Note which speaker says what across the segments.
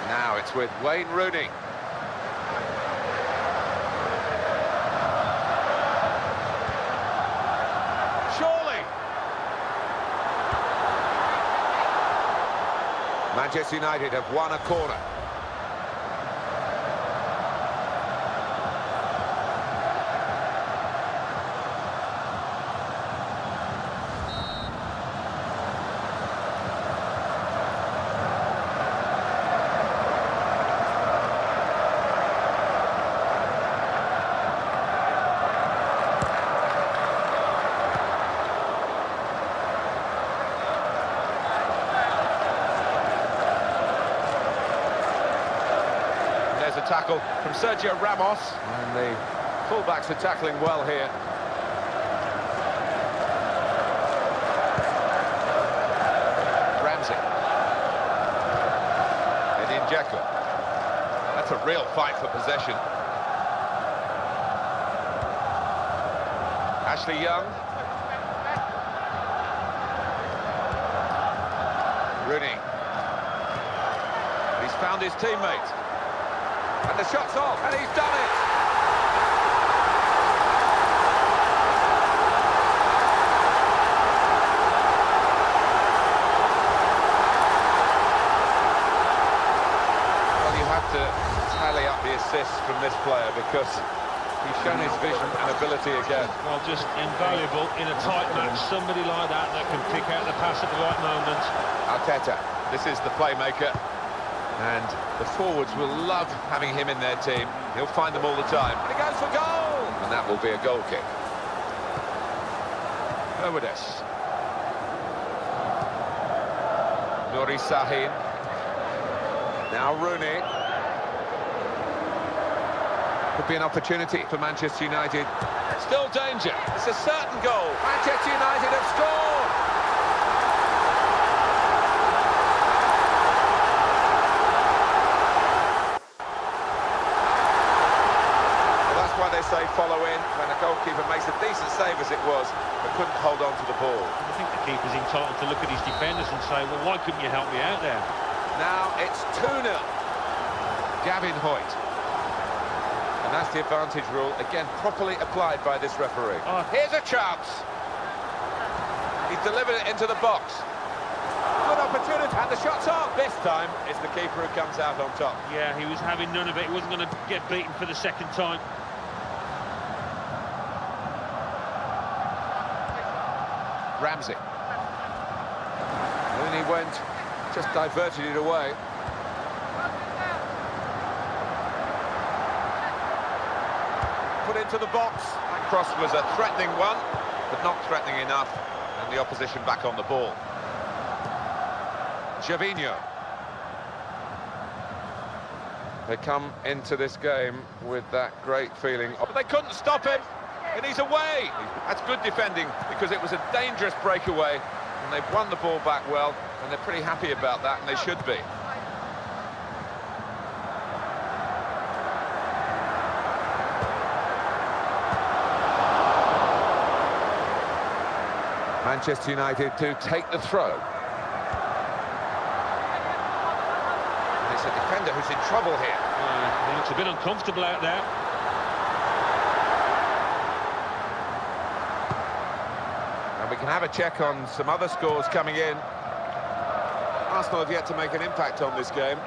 Speaker 1: Now it's with Wayne Rooney. Surely! Manchester United have won a corner. A tackle from Sergio Ramos, and the fullbacks are tackling well here. Ramsey. Edin Dzeko. That's a real fight for possession. Ashley Young. Rooney. He's found his teammate. And the shot's off, and he's done it! Well, you have to tally up the assists from this player because he's shown his vision and ability again.
Speaker 2: Well, just invaluable in a tight match. Somebody like that can pick out the pass at the right moment.
Speaker 1: Arteta, this is the playmaker. And the forwards will love having him in their team. He'll find them all the time. And he goes for goal! And that will be a goal kick. Bermudez. Nuri Sahin. Now Rooney. Could be an opportunity for Manchester United. Still danger. It's a certain goal. Manchester United have scored! Why they say follow in when a goalkeeper makes a decent save as it was, but couldn't hold on to the ball.
Speaker 2: I think the keeper's entitled to look at his defenders and say, well, why couldn't you help me out there?
Speaker 1: Now it's 2-0. Gavin Hoyt. And that's the advantage rule, again, properly applied by this referee.
Speaker 2: Oh.
Speaker 1: Here's a chance. He's delivered it into the box. Good opportunity, and the shot's off. This time, it's the keeper who comes out on top.
Speaker 2: Yeah, he was having none of it. He wasn't going to get beaten for the second time.
Speaker 1: Ramsey. And then he went, just diverted it away. Put into the box. That cross was a threatening one, but not threatening enough. And the opposition back on the ball. Gervinho. They come into this game with that great feeling. But they couldn't stop him. And he's away. That's good defending because it was a dangerous breakaway and they've won the ball back well and they're pretty happy about that, and they should be. Manchester United to take the throw. And it's a defender who's in trouble here.
Speaker 2: He looks a bit uncomfortable out there.
Speaker 1: And we can have a check on some other scores coming in. Arsenal have yet to make an impact on this game.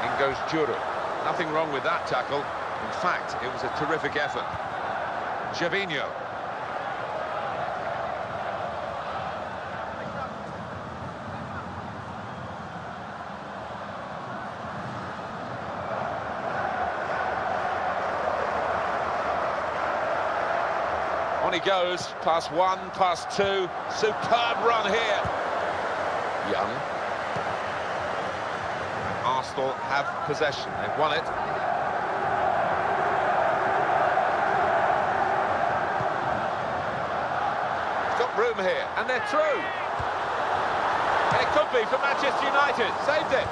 Speaker 1: In goes Juru. Nothing wrong with that tackle. In fact, it was a terrific effort. Gervinho. On he goes, pass one, pass two. Superb run here. Young. And Arsenal have possession. They've won it. He's got room here, and they're through. It could be for Manchester United. Saved it.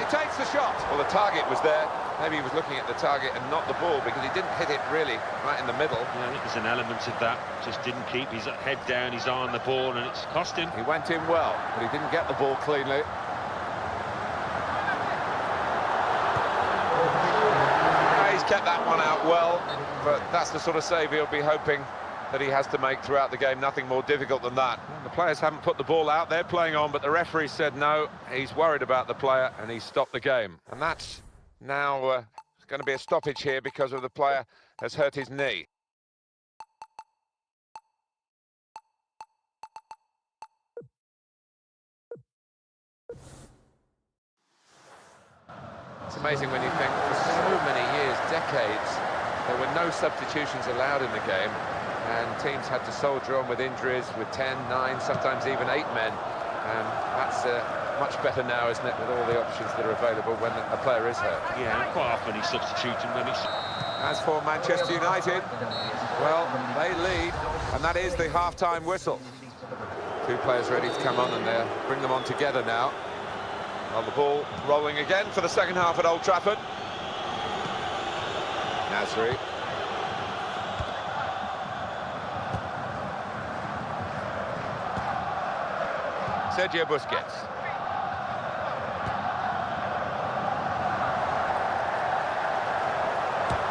Speaker 1: He takes the shot. Well, the target was there. Maybe he was looking at the target and not the ball, because he didn't hit it really right in the middle.
Speaker 2: Yeah, I think there's an element of that. Just didn't keep his head down, his eye on the ball, and it's cost him.
Speaker 1: He went in well, but he didn't get the ball cleanly. He's kept that one out well, but that's the sort of save he'll be hoping that he has to make throughout the game. Nothing more difficult than that. The players haven't put the ball out, they're playing on, but the referee said no. He's worried about the player, and he stopped the game. And that's now going to be a stoppage here because of the player has hurt his knee. It's amazing when you think for so many years, decades, there were no substitutions allowed in the game, and teams had to soldier on with injuries with 10, 9, sometimes even 8 men. And that's much better now, isn't it, with all the options that are available when a player is hurt.
Speaker 2: Yeah, quite often he's substituting when it's...
Speaker 1: As for Manchester United, well, they lead, and that is the half-time whistle. Two players ready to come on, and they'll bring them on together now. Well, the ball rolling again for the second half at Old Trafford. Nasri. Sergio Busquets.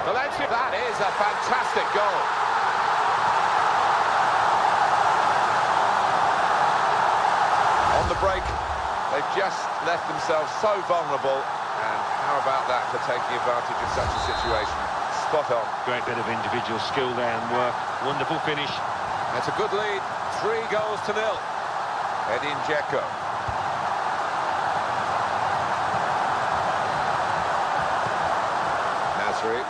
Speaker 1: Valencia, that is a fantastic goal. On the break, they've just left themselves so vulnerable, and how about that for taking advantage of such a situation? Spot on.
Speaker 2: Great bit of individual skill there and work. Wonderful finish.
Speaker 1: That's a good lead. 3-0. Edin Dzeko. Nasri.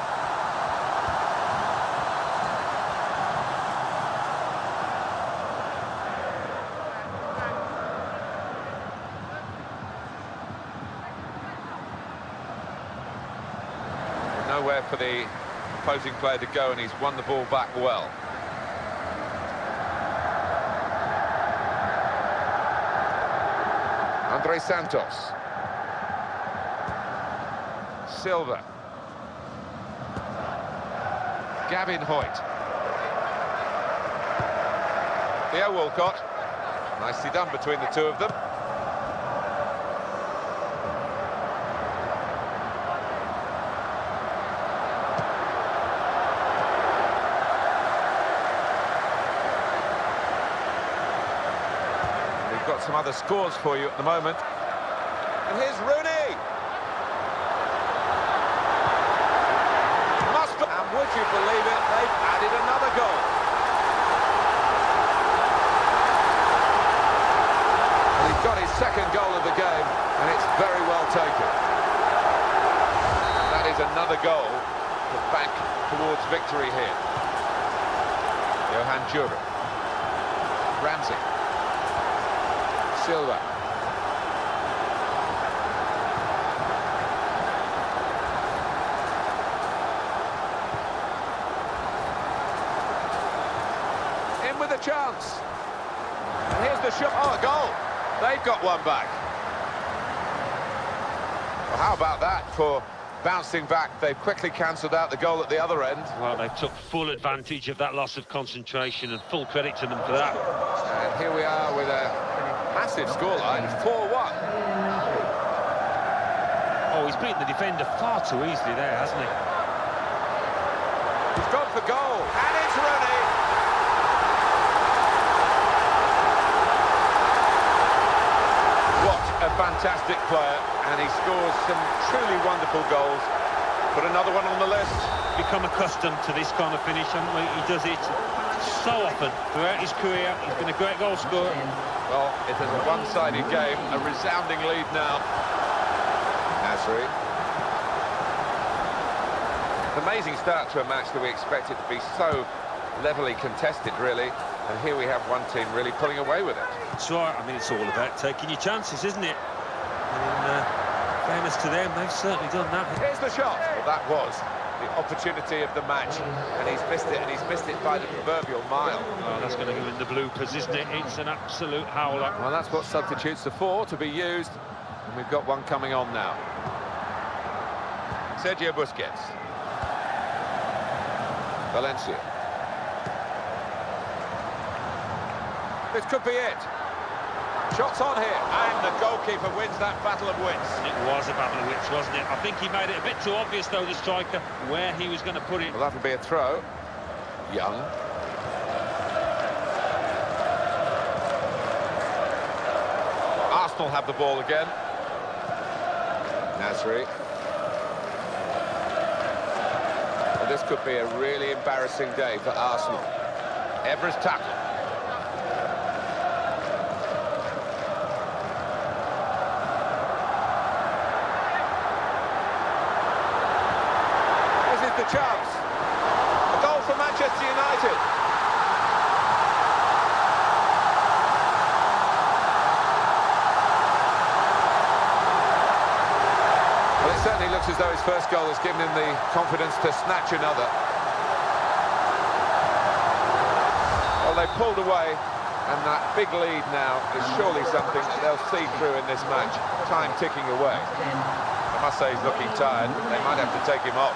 Speaker 1: Nowhere for the opposing player to go, and he's won the ball back well. Andre Santos. Silva. Gavin Hoyt. Theo Walcott. Nicely done between the two of them. Got some other scores for you at the moment. And here's Rooney. Must be, and would you believe it, they've added another goal. And he's got his second goal of the game, and it's very well taken. That is another goal to bank towards victory here. Johan Jura. Ramsey. Silva. In with a chance. And here's the shot. Oh, a goal. They've got one back. Well, how about that for bouncing back? They've quickly cancelled out the goal at the other end.
Speaker 2: Well, they took full advantage of that loss of concentration, and full credit to them for that.
Speaker 1: And here we are with a massive scoreline, 4-1.
Speaker 2: Oh, he's beaten the defender far too easily there, hasn't he?
Speaker 1: He's gone for goal, and it's Rooney. What a fantastic player, and he scores some truly wonderful goals. Put another one on the list.
Speaker 2: Become accustomed to this kind of finish, haven't we? He does it so often throughout his career. He's been a great goal scorer.
Speaker 1: Well, it is a one-sided game, a resounding lead now. Nasri. Amazing start to a match that we expected to be so levelly contested, really. And here we have one team really pulling away with it.
Speaker 2: That's right. I mean, it's all about taking your chances, isn't it? And fairness to them, they've certainly done that.
Speaker 1: Here's the shot. Well, that was the opportunity of the match, and he's missed it, and he's missed it by the proverbial mile.
Speaker 2: Oh, that's going to go in the bloopers, isn't it? It's an absolute howler.
Speaker 1: Well, that's what substitutes are for, to be used, and we've got one coming on now. Sergio Busquets. Valencia. This could be it. Shots on here, and the goalkeeper wins that battle of wits.
Speaker 2: It was a battle of wits, wasn't it? I think he made it a bit too obvious, though, the striker, where he was going to put it.
Speaker 1: Well, that'll be a throw. Young. Arsenal have the ball again. Nasri. Well, this could be a really embarrassing day for Arsenal. Evra's tackle. The chance. A goal for Manchester United. Well, it certainly looks as though his first goal has given him the confidence to snatch another. Well, they pulled away, and that big lead now is surely something that they'll see through in this match. Time ticking away. I must say he's looking tired. They might have to take him off.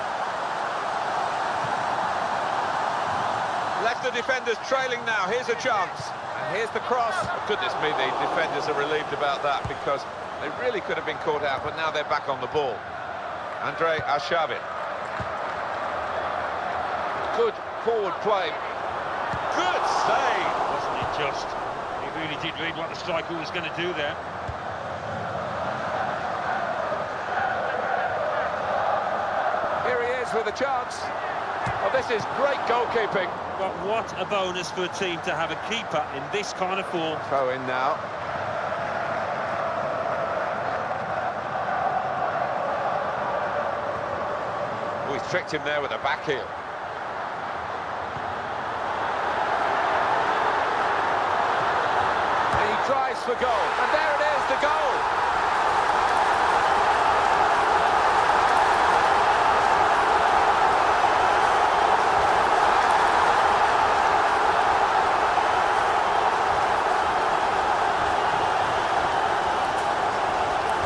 Speaker 1: Left the defenders trailing now. Here's a chance. And here's the cross. Oh, goodness me, the defenders are relieved about that because they really could have been caught out, but now they're back on the ball. Andre Arshavin. Good forward play. Good save.
Speaker 2: Wasn't it just? He really did read what the striker was going to do there.
Speaker 1: Here he is with a chance. Well, this is great goalkeeping.
Speaker 2: But what a bonus for a team to have a keeper in this kind of form.
Speaker 1: Throw in now. Oh, he's tricked him there with a back heel. And he drives for goal. And there it is, the goal.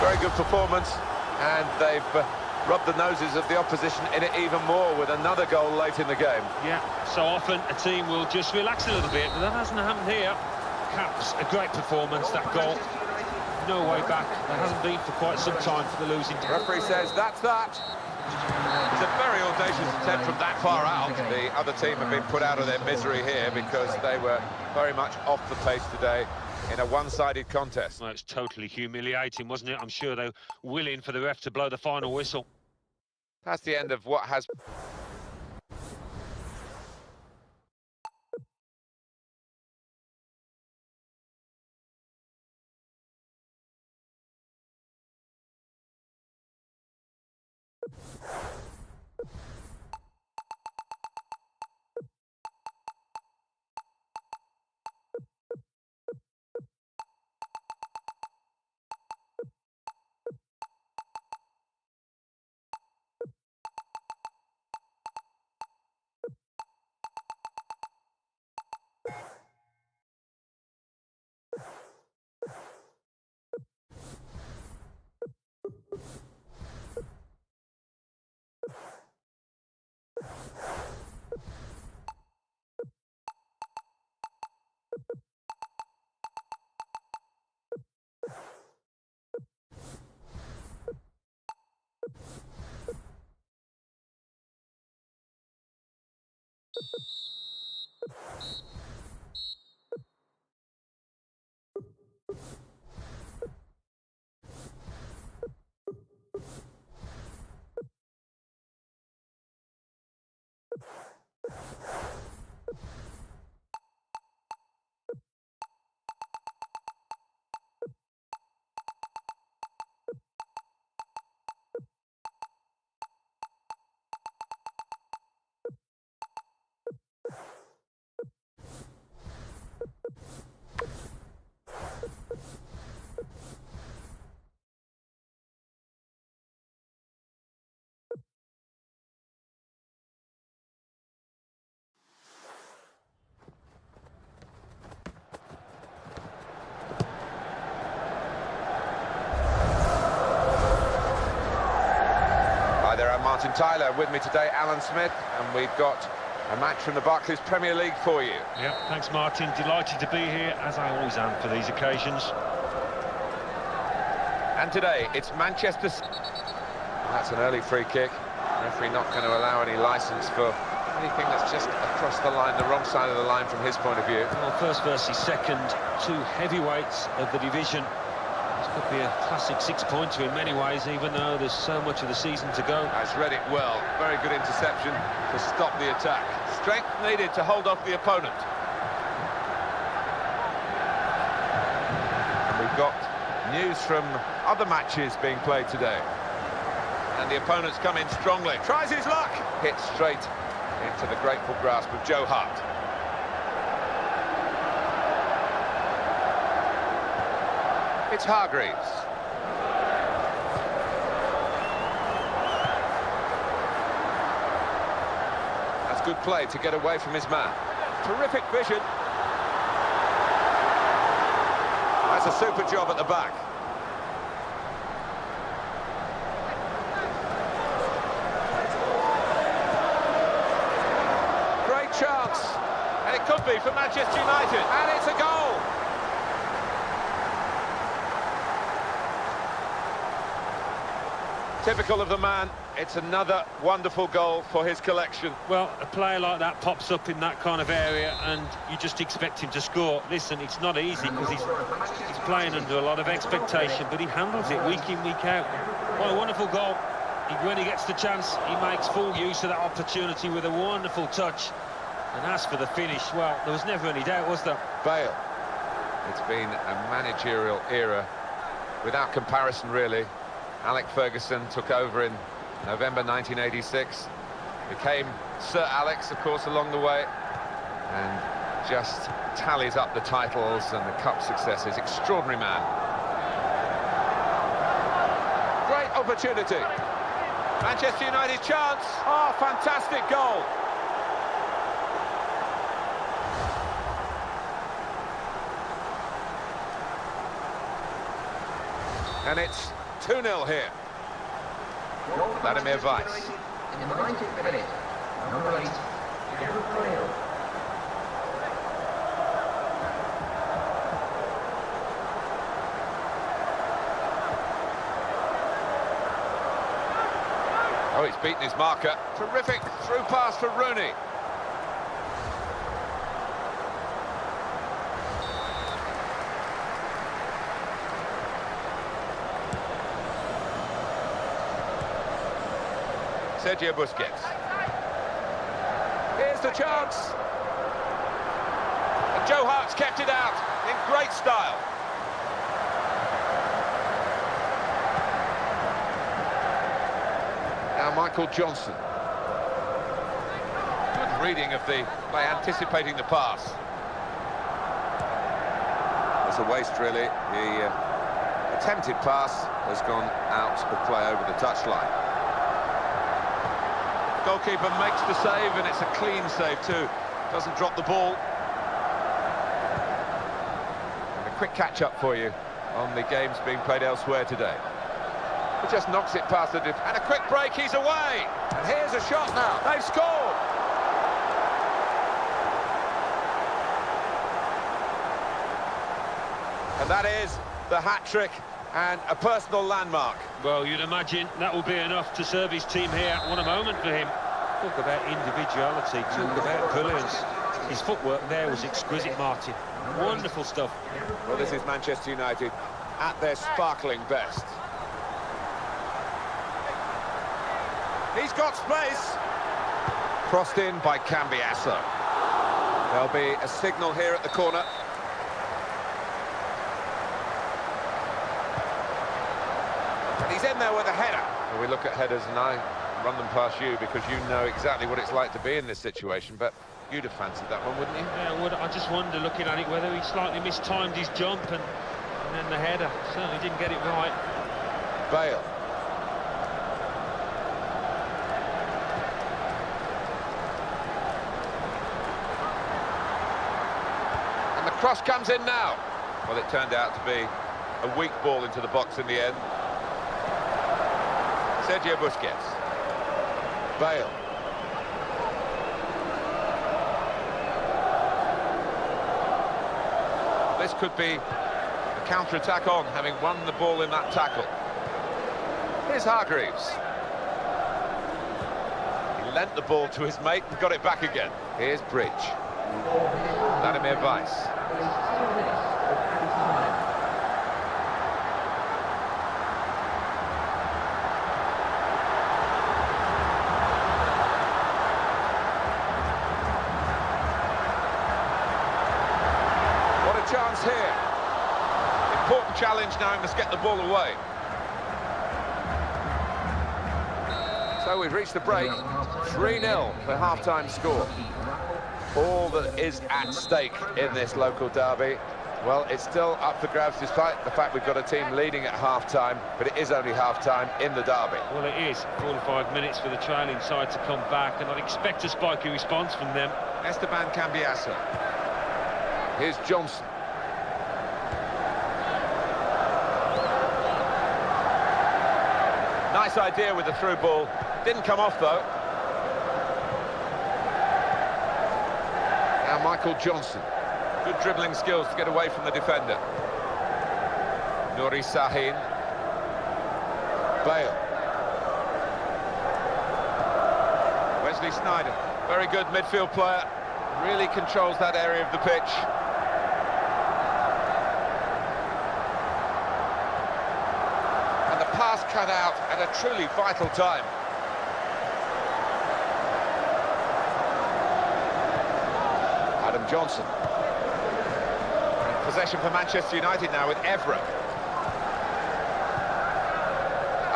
Speaker 1: Very good performance, and they've rubbed the noses of the opposition in it even more with another goal late in the game.
Speaker 2: Yeah, so often a team will just relax a little bit, but that hasn't happened here. Caps, a great performance, that goal. No way back. There hasn't been for quite some time for the losing team.
Speaker 1: The referee says that's that. It's a very audacious attempt from that far out. The other team have been put out of their misery here because they were very much off the pace today in a one-sided contest.
Speaker 2: Well, it's totally humiliating, wasn't it? I'm sure they're willing for the ref to blow the final whistle.
Speaker 1: That's the end of what has... Martin Tyler with me today, Alan Smith, and we've got a match from the Barclays Premier League for you.
Speaker 2: Yeah, thanks Martin, delighted to be here, as I always am for these occasions.
Speaker 1: And today, it's Manchester... That's an early free kick. Referee not going to allow any licence for anything that's just across the line, the wrong side of the line from his point of view.
Speaker 2: Well, first versus second, two heavyweights of the division. This could be a classic six-pointer in many ways, even though there's so much of the season to go.
Speaker 1: Has read it well. Very good interception to stop the attack. Strength needed to hold off the opponent. And we've got news from other matches being played today. And the opponent's come in strongly. Tries his luck. Hits straight into the grateful grasp of Joe Hart. It's Hargreaves. That's good play to get away from his man. Terrific vision. That's a super job at the back. Great chance. And it could be for Manchester United. And it's a goal. Typical of the man, it's another wonderful goal for his collection.
Speaker 2: Well, a player like that pops up in that kind of area and you just expect him to score. Listen, it's not easy because he's playing under a lot of expectation, but he handles it week in, week out. What a wonderful goal. When he gets the chance, he makes full use of that opportunity with a wonderful touch. And as for the finish, well, there was never any doubt, was there?
Speaker 1: Bale. It's been a managerial era without comparison, really. Alex Ferguson took over in November 1986, became Sir Alex, of course, along the way, and just tallies up the titles and the cup successes. Extraordinary man. Great opportunity. Manchester United chance. Oh, fantastic goal. And it's 2-0 here. Vladimir Weiss.
Speaker 3: In the 90th minute, number 8, Gary Bale.
Speaker 1: Oh, he's beaten his marker. Terrific through pass for Rooney. Sergio Busquets. Here's the chance. And Joe Hart's kept it out in great style. Now Michael Johnson. Good reading of the by anticipating the pass. It's a waste, really. The attempted pass has gone out of play over the touchline. Goalkeeper makes the save, and it's a clean save too. Doesn't drop the ball. And a quick catch-up for you on the games being played elsewhere today. He just knocks it past the and a quick break, he's away! And here's a shot now, they've scored! And that is the hat-trick and a personal landmark.
Speaker 2: Well, you'd imagine that will be enough to serve his team here. What a moment for him. Talk about individuality, talk about brilliance. His footwork there was exquisite, Martin. Wonderful stuff.
Speaker 1: Well, this is Manchester United at their sparkling best. He's got space. Crossed in by Cambiasso. There'll be a signal here at the corner. And he's in there with a header. Well, we look at headers and I run them past you because you know exactly what it's like to be in this situation, but you'd have fancied that one, wouldn't you?
Speaker 2: Yeah, I would. I just wonder, looking at it, whether he slightly mistimed his jump and then the header. Certainly didn't get it right.
Speaker 1: Bale. And the cross comes in now. Well, it turned out to be a weak ball into the box in the end. Sergio Busquets. Bale. This could be a counter-attack on, having won the ball in that tackle. Here's Hargreaves. He lent the ball to his mate and got it back again. Here's Bridge. Vladimir Weiss. What a chance here. Important challenge now, he must get the ball away. So we've reached the break, 3-0 the half-time score. All that is at stake in this local derby, well, it's still up for grabs despite the fact we've got a team leading at half-time, but it is only half-time in the derby.
Speaker 2: Well, it is 45 minutes for the trailing side to come back, and I'd expect a spiky response from them.
Speaker 1: Esteban Cambiasso. Here's Johnson. Nice idea with the through ball. Didn't come off, though. Now Michael Johnson. Good dribbling skills to get away from the defender. Nuri Sahin. Bale. Wesley Sneijder. Very good midfield player. Really controls that area of the pitch. And the pass cut out at a truly vital time. Adam Johnson. Possession for Manchester United now with Evra.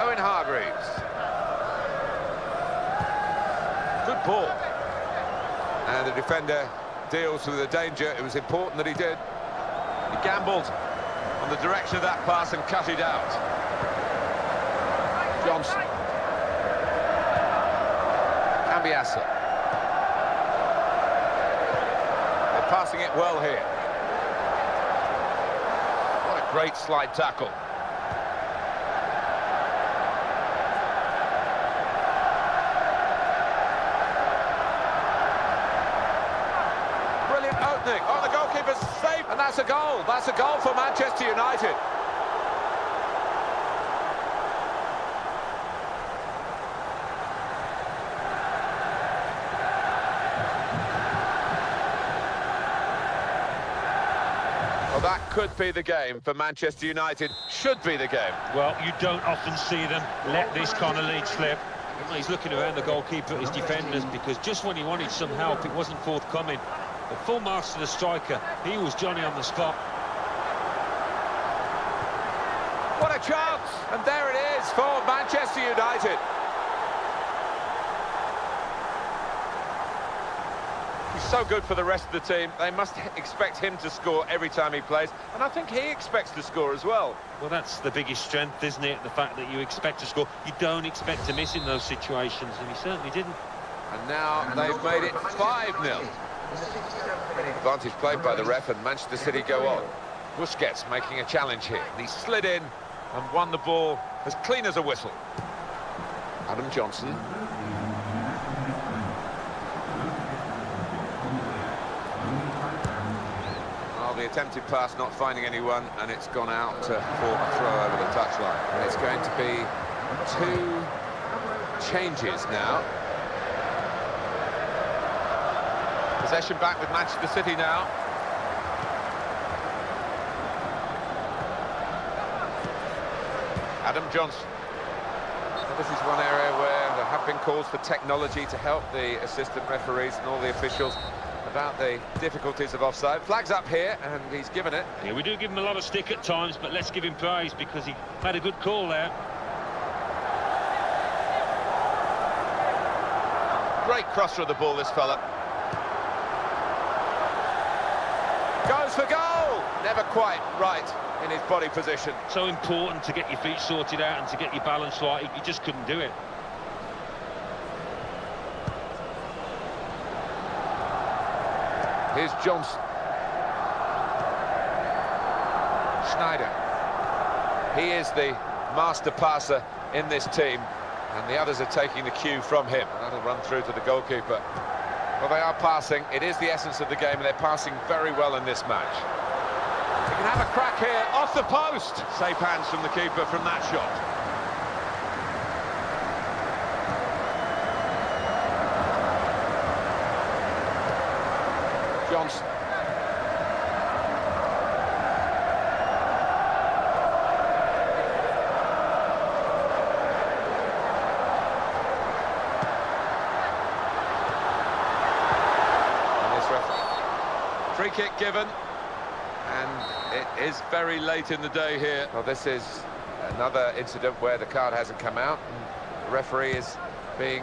Speaker 1: Owen Hargreaves. Good ball. And the defender deals with the danger. It was important that he did. He gambled on the direction of that pass and cut it out. Johnson. Cambiasso. They're passing it well here. What a great slide tackle. Brilliant opening. Oh, the goalkeeper's safe, and that's a goal. That's a goal for Manchester United. Well, that could be the game for Manchester United. Should be the game.
Speaker 2: Well, you don't often see them let this kind of lead slip. He's looking around the goalkeeper at his defenders because just when he wanted some help, it wasn't forthcoming. But full marks to the striker. He was Johnny on the spot.
Speaker 1: What a chance! And there it is for Manchester United. He's so good for the rest of the team. They must expect him to score every time he plays. And I think he expects to score as well.
Speaker 2: Well, that's the biggest strength, isn't it? The fact that you expect to score. You don't expect to miss in those situations, and he certainly didn't.
Speaker 1: And now they've made it 5-0. Advantage played by the ref, and Manchester City go on. Busquets making a challenge here. He slid in and won the ball as clean as a whistle. Adam Johnson. Well, the attempted pass not finding anyone, and it's gone out for a throw over the touchline. And it's going to be 2 changes now. Possession back with Manchester City now. Adam Johnson. So this is one area where there have been calls for technology to help the assistant referees and all the officials about the difficulties of offside. Flag's up here, and he's given it.
Speaker 2: Yeah, we do give him a lot of stick at times, but let's give him praise because he had a good call there.
Speaker 1: Great crosser of the ball, this fella. Goes for goal! Never quite right in his body position.
Speaker 2: So important to get your feet sorted out and to get your balance right. You just couldn't do it.
Speaker 1: Here's Johnson. Sneijder. He is the master passer in this team. And the others are taking the cue from him. That'll run through to the goalkeeper. Well, they are passing. It is the essence of the game, and they're passing very well in this match. He can have a crack here, off the post. Safe hands from the keeper from that shot. Johnson. Free kick given, and it is very late in the day here. Well, this is another incident where the card hasn't come out. The referee is being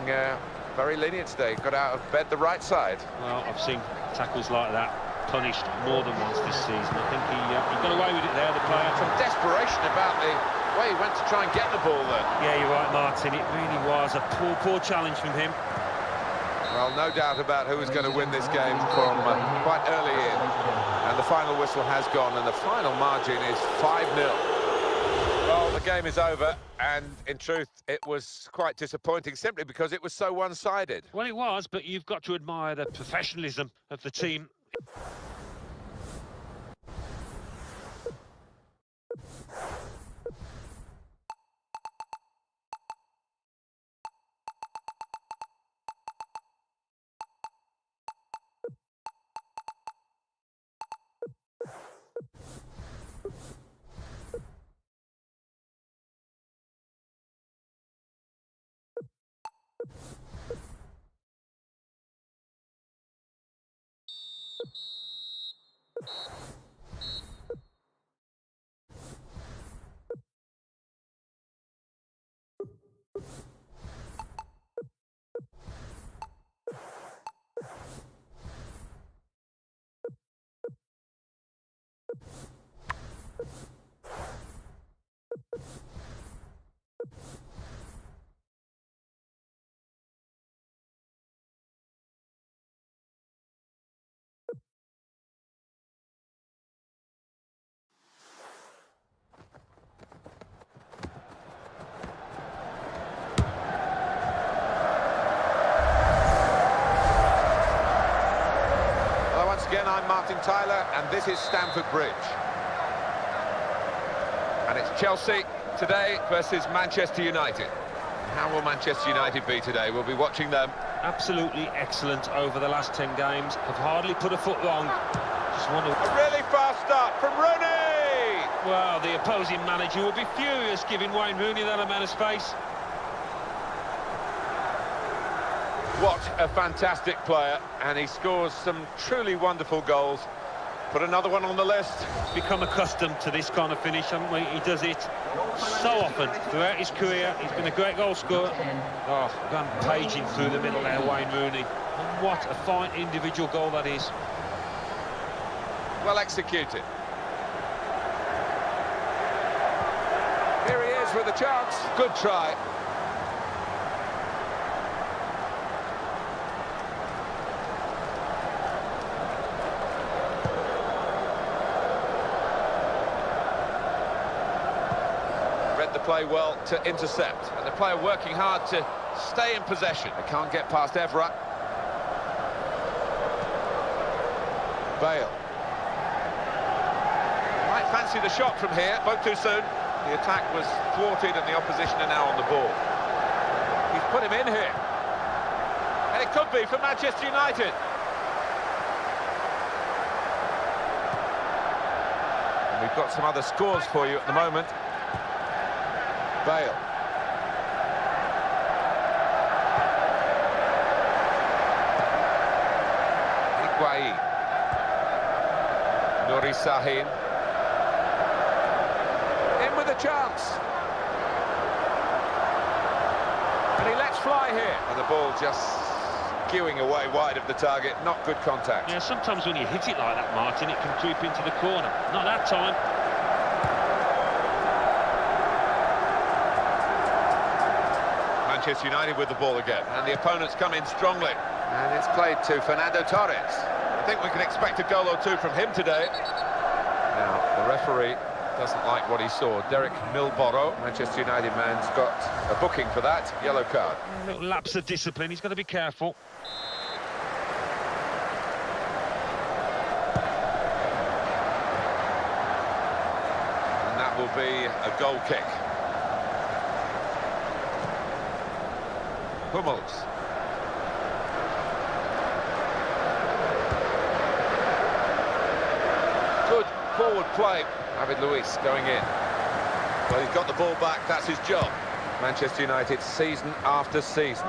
Speaker 1: very lenient today. Got out of bed the right side.
Speaker 2: Well, I've seen tackles like that punished more than once this season. I think he got away with it there, the player.
Speaker 1: Some desperation about the way he went to try and get the ball there.
Speaker 2: Yeah, you're right, Martin. It really was a poor challenge from him.
Speaker 1: Well, no doubt about who is going to win this game from quite early in. And the final whistle has gone, and the final margin is 5-0. Well, the game is over, and in truth, it was quite disappointing, simply because it was so one-sided.
Speaker 2: Well, it was, but you've got to admire the professionalism of the team.
Speaker 1: Again, I'm Martin Tyler, and this is Stamford Bridge. And it's Chelsea today versus Manchester United. How will Manchester United be today? We'll be watching them.
Speaker 2: Absolutely excellent over the last 10 games. Have hardly put a foot wrong. Just wonder...
Speaker 1: A really fast start from Rooney!
Speaker 2: Well, the opposing manager will be furious giving Wayne Rooney that amount of space.
Speaker 1: What a fantastic player, and he scores some truly wonderful goals. Put another one on the list.
Speaker 2: Become accustomed to this kind of finish, haven't we? He does it so often throughout his career. He's been a great goal scorer. Oh, rampaging through the middle there, Wayne Rooney. And what a fine individual goal that is.
Speaker 1: Well executed. Here he is with a chance. Good try. Play well to intercept, and the player working hard to stay in possession. They can't get past Evra. Bale. Might fancy the shot from here, spoke too soon. The attack was thwarted and the opposition are now on the ball. He's put him in here. And it could be for Manchester United. And we've got some other scores for you at the moment. Bale. Higuain. Nuri Sahin. In with a chance. And he lets fly here. And the ball just skewing away wide of the target. Not good contact.
Speaker 2: Yeah, sometimes when you hit it like that, Martin, it can creep into the corner. Not that time.
Speaker 1: Manchester United with the ball again, and the opponents come in strongly, and it's played to Fernando Torres. I think we can expect a goal or two from him today. Now the referee Doesn't like what he saw. Derek Milboro, Manchester United man's got a booking for that. Yellow card.
Speaker 2: A little lapse of discipline. He's got to be careful.
Speaker 1: And that will be a goal kick. Hummels. Good forward play. David Luiz going in. Well, he's got the ball back, that's his job. Manchester United, season after season,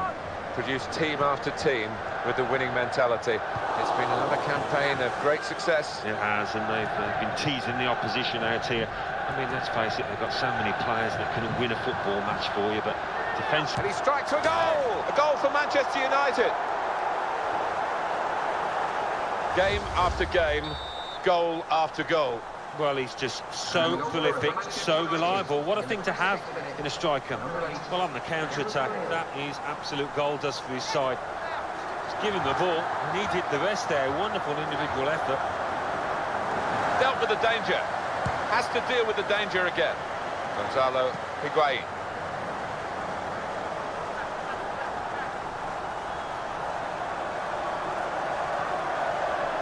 Speaker 1: produce team after team with the winning mentality. It's been another campaign of great success.
Speaker 2: It has, and they've been teasing the opposition out here. I mean, let's face it, they've got so many players that can win a football match for you, but defence...
Speaker 1: And he strikes for a goal! A goal for Manchester United. Game after game, goal after goal.
Speaker 2: Well, he's just so prolific, so reliable. What a thing to have in a striker. Well, on the counter-attack, that is absolute gold dust for his side. Just give him the ball, and he did the rest there. Wonderful individual effort.
Speaker 1: Dealt with the danger. Has to deal with the danger again. Gonzalo Higuain.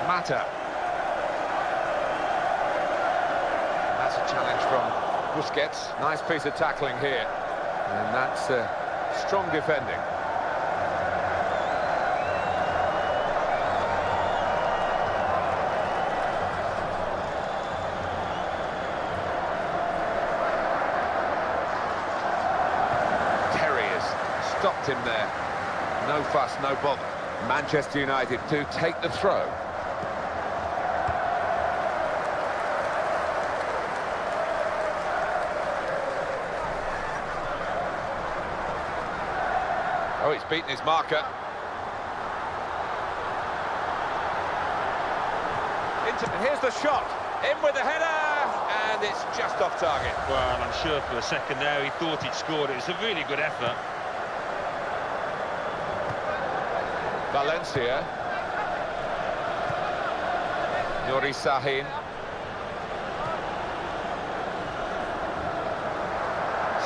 Speaker 1: Mata. Challenge from Busquets. Nice piece of tackling here. And that's strong defending. Terry has stopped him there. No fuss, no bother. Manchester United do take the throw. Oh, he's beaten his marker. Here's the shot. In with the header, and it's just off target.
Speaker 2: Well, I'm sure for a second there he thought he'd scored. It was a really good effort.
Speaker 1: Valencia. Nuri Sahin.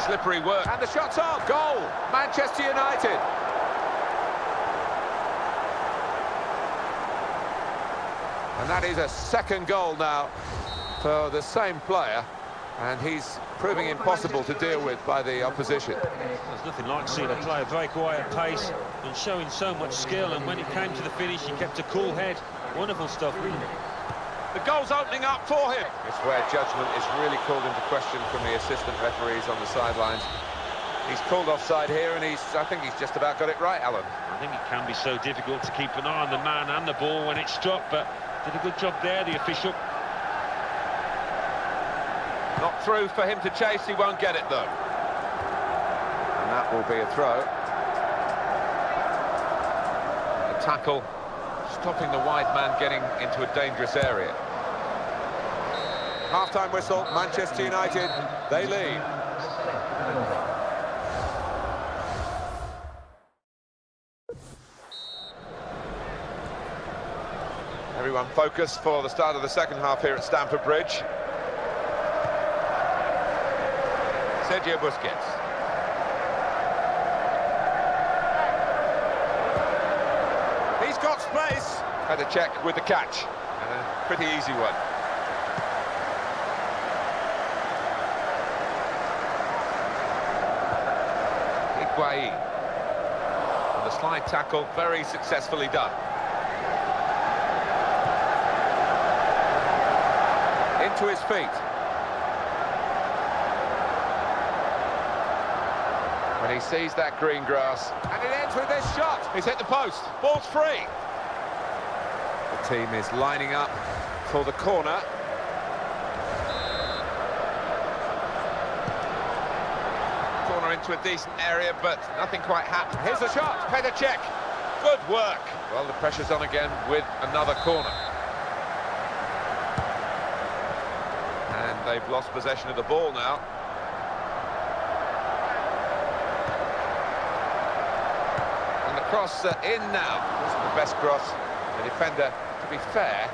Speaker 1: Slippery work, and the shot's on. Goal, Manchester United. And that is a second goal now for the same player, and he's proving impossible to deal with by the opposition.
Speaker 2: There's nothing like seeing a player break away at pace and showing so much skill, and when it came to the finish he kept a cool head. Wonderful stuff.
Speaker 1: The goal's opening up for him. It's where judgment is really called into question from the assistant referees on the sidelines. He's called offside here, and I think he's just about got it right, Alan.
Speaker 2: I think it can be so difficult to keep an eye on the man and the ball when it's struck, but did a good job there, the official.
Speaker 1: Not through for him to chase, he won't get it though. And that will be a throw. A tackle, stopping the wide man getting into a dangerous area. Half-time whistle, Manchester United, they lead. Everyone focused for the start of the second half here at Stamford Bridge. Sergio Busquets. He's got space. Had a check with the catch. And a pretty easy one. Higuain. And the slide tackle, very successfully done. Into his feet. When he sees that green grass, and it ends with this shot. He's hit the post. Ball's free. The team is lining up for the corner. Corner into a decent area, but nothing quite happened. Here's the shot. Petr Cech. Good work. Well, the pressure's on again with another corner. And they've lost possession of the ball now. And the cross in now. This is the best cross. The defender, to be fair,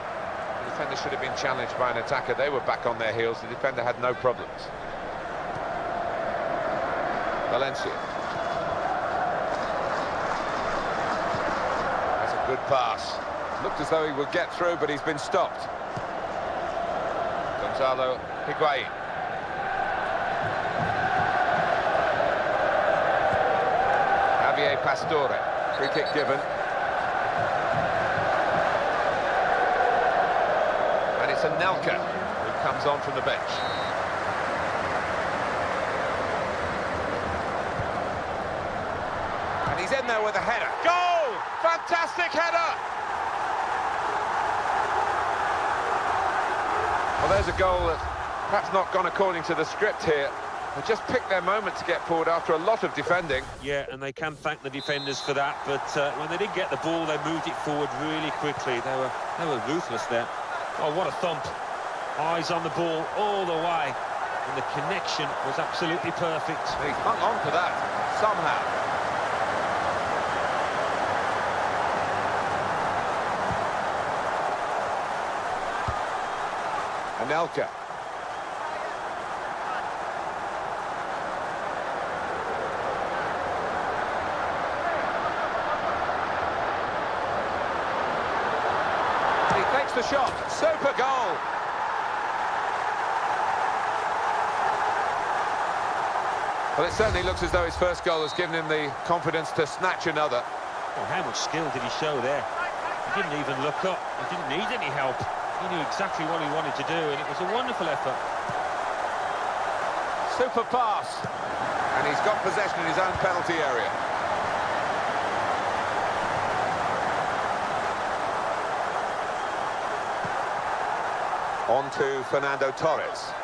Speaker 1: defender should have been challenged by an attacker. They were back on their heels. The defender had no problems. Valencia. That's a good pass. Looked as though he would get through, but he's been stopped. Gonzalo Higuain. Javier Pastore. Free kick given. And it's Anelka who comes on from the bench. And he's in there with a header. Goal! Fantastic header! Well, there's a goal that's perhaps not gone according to the script here. They just picked their moment to get forward after a lot of defending.
Speaker 2: Yeah, and they can thank the defenders for that, but when they did get the ball, they moved it forward really quickly. They were ruthless there. Oh, what a thump. Eyes on the ball all the way, and the connection was absolutely perfect.
Speaker 1: He hung on to that, somehow. Anelka. He takes the shot. Super goal. Well, it certainly looks as though his first goal has given him the confidence to snatch another.
Speaker 2: Oh, how much skill did he show there? He didn't even look up. He didn't need any help. He knew exactly what he wanted to do, and it was a wonderful effort.
Speaker 1: Super pass. And he's got possession in his own penalty area. On to Fernando Torres.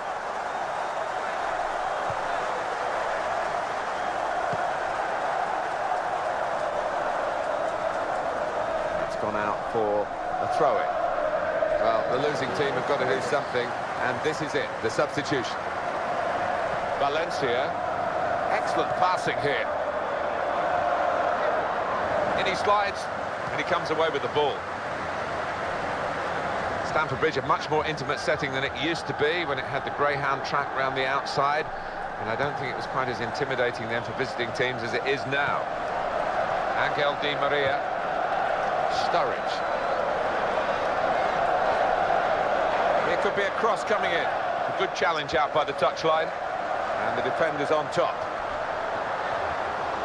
Speaker 1: It's gone out for a throw-in. Well, the losing team have got to do something, and this is it, the substitution. Valencia, excellent passing here. In he slides, and he comes away with the ball. Stamford Bridge, a much more intimate setting than it used to be when it had the greyhound track round the outside, and I don't think it was quite as intimidating then for visiting teams as it is now. Angel Di Maria, Sturridge. Here could be a cross coming in. A good challenge out by the touchline, and the defender's on top.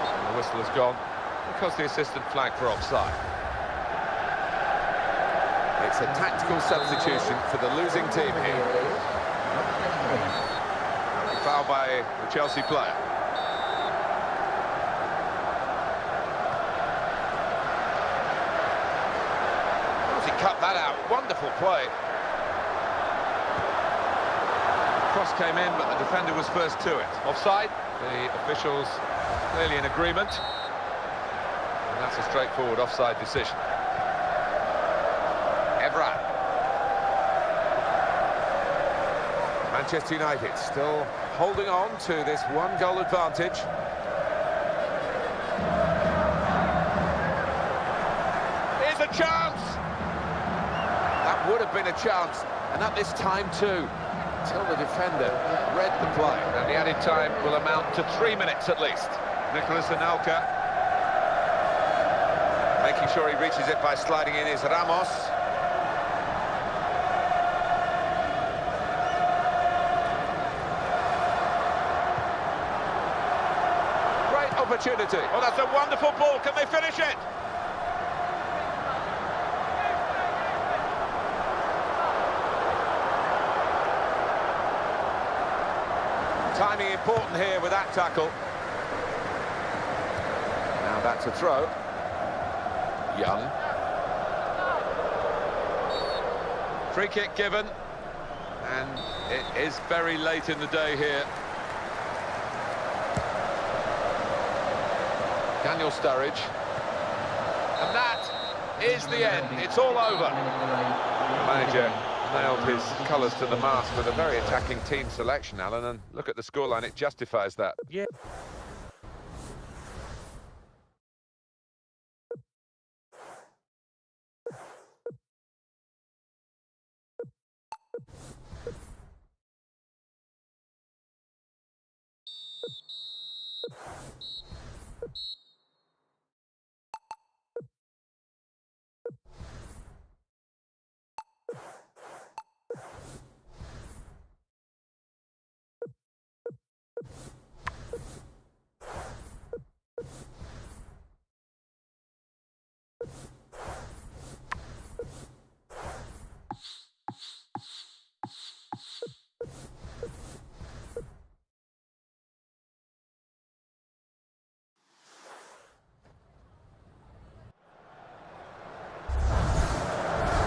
Speaker 1: And the whistle has gone because the assistant flagged for offside. It's a tactical substitution for the losing team here. Foul by the Chelsea player. He cut that out. Wonderful play. Cross came in, but the defender was first to it. Offside. The officials clearly in agreement. And that's a straightforward offside decision. Manchester United still holding on to this one-goal advantage. Here's a chance! That would have been a chance, and at this time too, until the defender read the play. And the added time will amount to 3 minutes at least. Nicolas Anelka, making sure he reaches it by sliding in is Ramos. Opportunity. Oh, that's a wonderful ball. Can they finish it? Timing important here with that tackle. Now that's a throw. Young. Free kick given. And it is very late in the day here. Daniel Sturridge, and that is the end. It's all over. The manager nailed his colours to the mast with a very attacking team selection, Alan, and look at the scoreline, it justifies that.
Speaker 2: Yeah.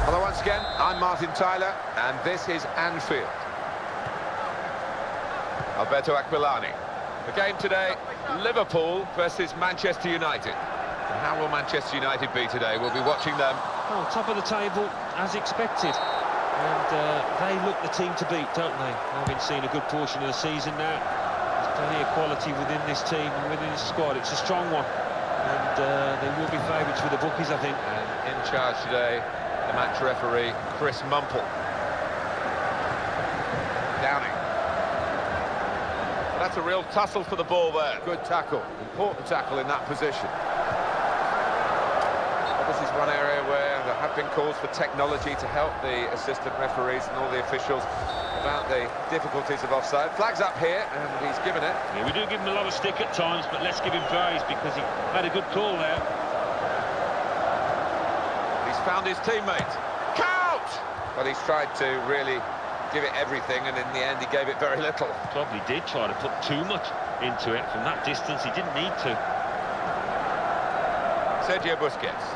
Speaker 1: Hello once again, I'm Martin Tyler, and this is Anfield. Alberto Aquilani. The game today, Liverpool versus Manchester United. And how will Manchester United be today? We'll be watching them.
Speaker 2: Well, top of the table, as expected. And they look the team to beat, don't they? Having seen a good portion of the season now. There's plenty of quality within this team and within this squad. It's a strong one. And they will be favourites with the bookies, I think.
Speaker 1: And in charge today, the match referee, Chris Mumple. Downing. That's a real tussle for the ball there. Good tackle, important tackle in that position. Well, this is one area where there have been calls for technology to help the assistant referees and all the officials about the difficulties of offside. Flag's up here, and he's given it.
Speaker 2: Yeah, we do give him a lot of stick at times, but let's give him praise because he had a good call there.
Speaker 1: He's found his teammate. Count! Well, he's tried to really give it everything, and in the end he gave it very little.
Speaker 2: Probably did try to put too much into it from that distance. He didn't need to.
Speaker 1: Sergio Busquets.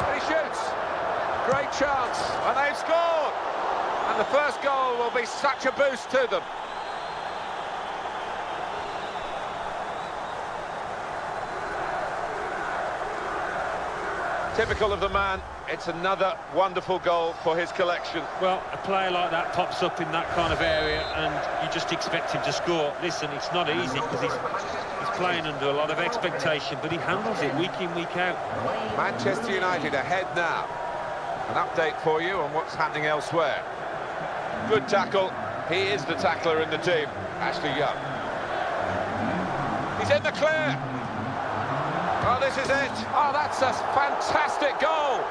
Speaker 1: And he shoots. Great chance, and they've scored. And the first goal will be such a boost to them. Typical of the man, it's another wonderful goal for his collection.
Speaker 2: Well, a player like that pops up in that kind of area and you just expect him to score. Listen, it's not easy because he's playing under a lot of expectation, but he handles it week in, week out.
Speaker 1: Manchester United ahead now. An update for you on what's happening elsewhere. Good tackle. He is the tackler in the team, Ashley Young. He's in the clear. Oh, this is it. Oh, that's a fantastic goal.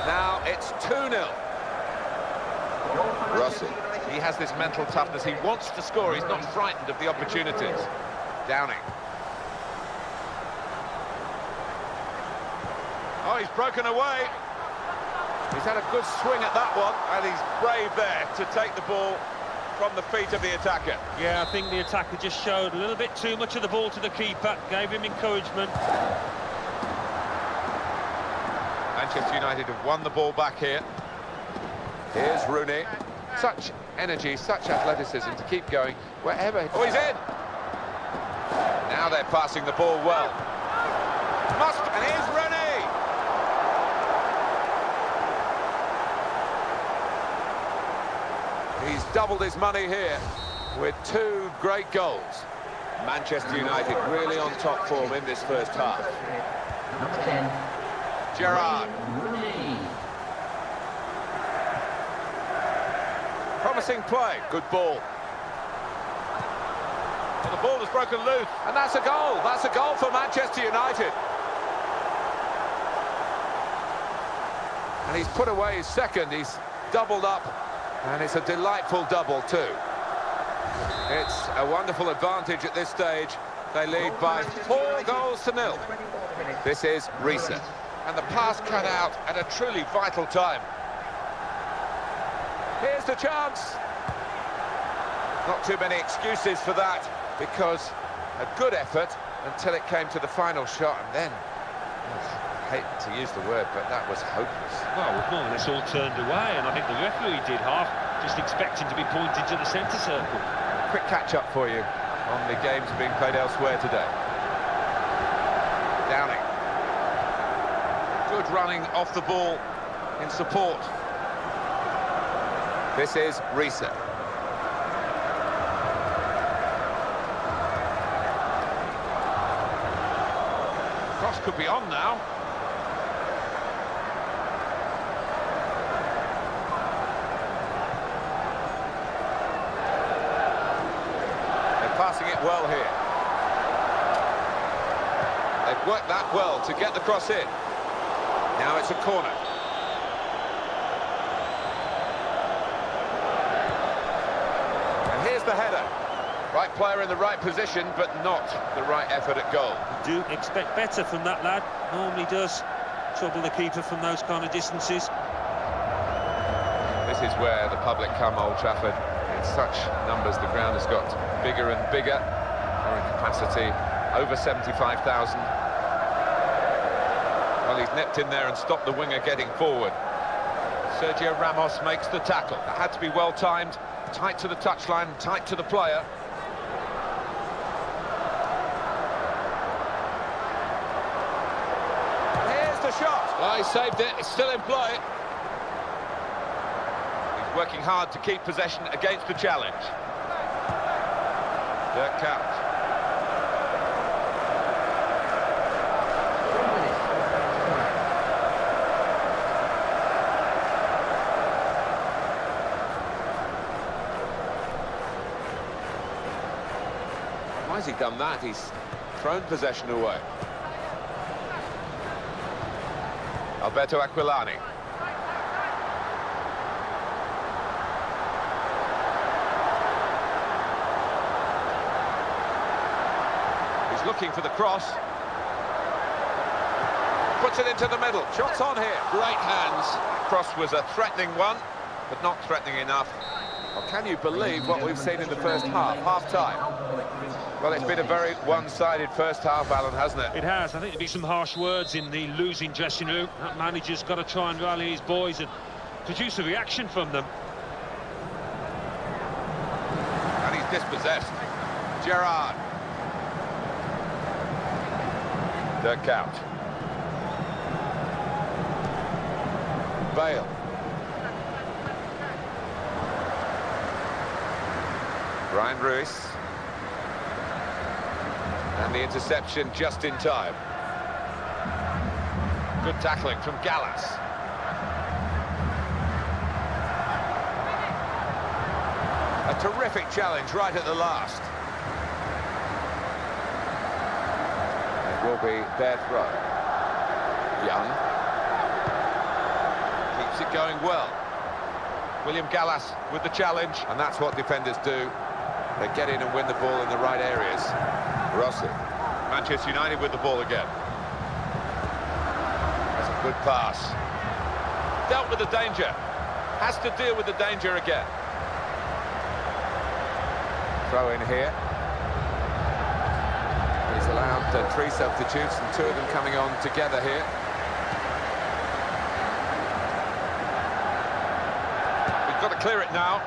Speaker 1: Now it's 2-0. Russell, he has this mental toughness. He wants to score. He's not frightened of the opportunities. Downing. Oh, he's broken away. He's had a good swing at that one, and he's brave there to take the ball from the feet of the attacker.
Speaker 2: Yeah, I think the attacker just showed a little bit too much of the ball to the keeper, gave him encouragement.
Speaker 1: Manchester United have won the ball back here. Here's Rooney. Such energy, such athleticism to keep going wherever. Oh, he's in! Now they're passing the ball well. And here's Rooney! He's doubled his money here with two great goals. Manchester United really on top form in this first half.
Speaker 3: Number 10.
Speaker 1: Gerrard.
Speaker 3: Rooney.
Speaker 1: Promising play. Good ball. Well, the ball has broken loose. And that's a goal. That's a goal for Manchester United. And he's put away his second. He's doubled up. And it's a delightful double, too. It's a wonderful advantage at this stage. They lead by 4-0. This is reset. And the pass cut out at a truly vital time. Here's the chance. Not too many excuses for that, because a good effort until it came to the final shot, and then, I hate to use the word, but that was hopeless.
Speaker 2: Well, more or less all turned away, and I think the referee did half, just expecting to be pointed to the centre circle.
Speaker 1: Quick catch-up for you on the games being played elsewhere today. Downing. Good running off the ball in support. This is reset. Cross could be on now. worked that well to get the cross in. Now it's a corner. And here's the header. Right player in the right position, but not the right effort at goal.
Speaker 2: Do expect better from that lad. Normally does trouble the keeper from those kind of distances.
Speaker 1: This is where the public come, Old Trafford. In such numbers, the ground has got bigger and bigger. Current capacity over 75,000. Well, he's nipped in there and stopped the winger getting forward. Sergio Ramos makes the tackle. That had to be well timed, tight to the touchline, tight to the player. Here's the shot. Oh, he saved it. It's still in play. He's working hard to keep possession against the challenge. Dirk Kuyt. Why has he done that? He's thrown possession away. Alberto Aquilani. He's looking for the cross. Puts it into the middle. Shots on here. Great hands. Cross was a threatening one, but not threatening enough. Well, can you believe what we've seen in the first half, half-time? Well, it's been a very one-sided first half, Alan, hasn't it?
Speaker 2: It has. I think there'll be some harsh words in the losing dressing room. That manager's got to try and rally his boys and produce a reaction from them.
Speaker 1: And he's dispossessed. Gerrard. Dirk Kuyt. Bale. Brian Ruiz. And the interception just in time. Good tackling from Gallas. A terrific challenge right at the last. It will be their throw. Young. Keeps it going well. William Gallas with the challenge, and that's what defenders do. They get in and win the ball in the right areas. Rossi. Manchester United with the ball again. That's a good pass. Dealt with the danger. Has to deal with the danger again. Throw in here. He's allowed three substitutes and two of them coming on together here. We've got to clear it now.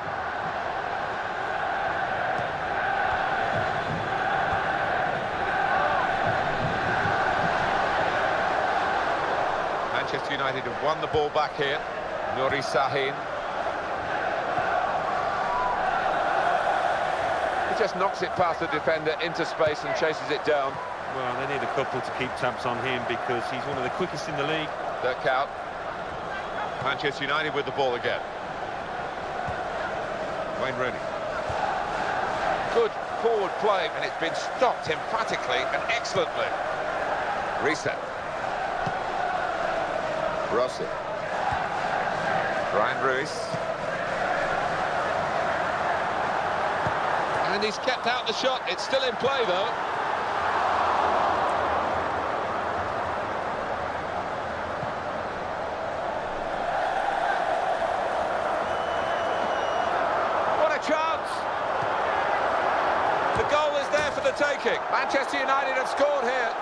Speaker 1: Manchester United have won the ball back here. Nuri Sahin. He just knocks it past the defender into space and chases it down.
Speaker 2: Well, they need a couple to keep tabs on him because he's one of the quickest in the league.
Speaker 1: Dirk Kuyt. Manchester United with the ball again. Wayne Rooney. Good forward play, and it's been stopped emphatically and excellently. Reset. Rossi. Brian Ruiz. And he's kept out the shot. It's still in play, though. What a chance! The goal is there for the taking. Manchester United have scored here.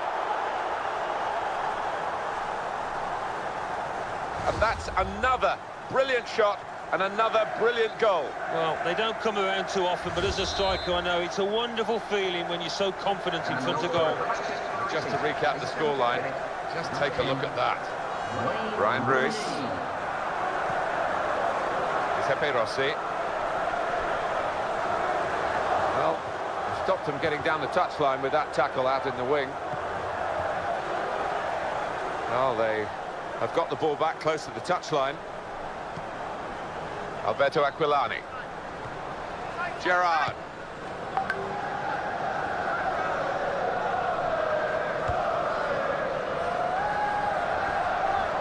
Speaker 1: And that's another brilliant shot and another brilliant goal.
Speaker 2: Well, they don't come around too often, but as a striker, I know it's a wonderful feeling when you're so confident in front of goal.
Speaker 1: Just to recap the scoreline, just take a look at that. Brian Ruiz. Giuseppe Rossi. Well, stopped him getting down the touchline with that tackle out in the wing. Well, they have got the ball back close to the touchline. Alberto Aquilani. Gerrard.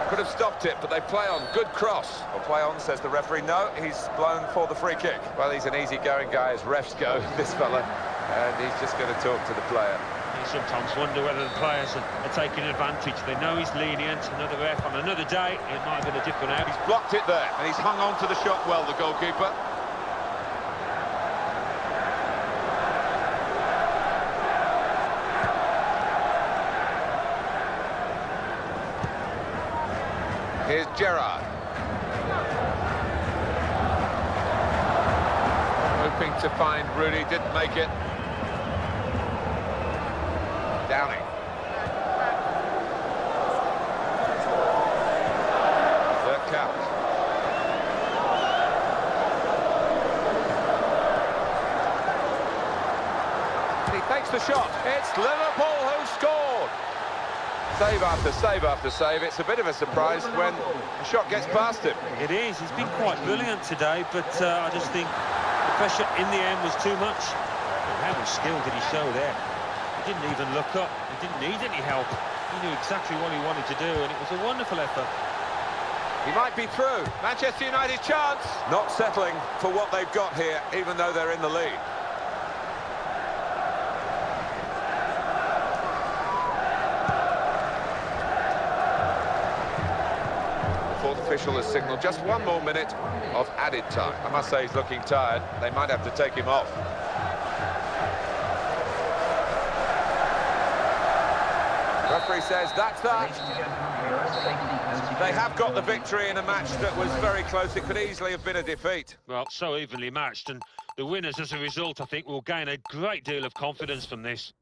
Speaker 1: Could have stopped it, but they play on. Good cross.
Speaker 4: Well, play on, says the referee. No, he's blown for the free kick.
Speaker 1: Well, he's an easy-going guy as refs go, this fella, and he's just going to talk to the player.
Speaker 2: You sometimes wonder whether the players are taking advantage. They know he's lenient. Another ref on another day, it might have been a different out.
Speaker 1: He's blocked it there, and he's hung on to the shot well, the goalkeeper. Here's Gerrard. Hoping to find Rooney, didn't make it. Downing. Third count. And he takes the shot. It's Liverpool who scored. Save after save after save. It's a bit of a surprise when the shot gets past him.
Speaker 2: It is. He's been quite brilliant today, but I just think the pressure in the end was too much. How much skill did he show there? He didn't even look up. He didn't need any help. He knew exactly what he wanted to do, and it was a wonderful effort.
Speaker 1: He might be through. Manchester United chance.
Speaker 4: Not settling for what they've got here, even though they're in the lead.
Speaker 1: The fourth official has signalled just 1 more minute of added time. I must say he's looking tired. They might have to take him off.
Speaker 4: Referee says that's that. They have got the victory in a match that was very close. It could easily have been a defeat.
Speaker 2: Well, so evenly matched, and the winners, as a result, I think, will gain a great deal of confidence from this.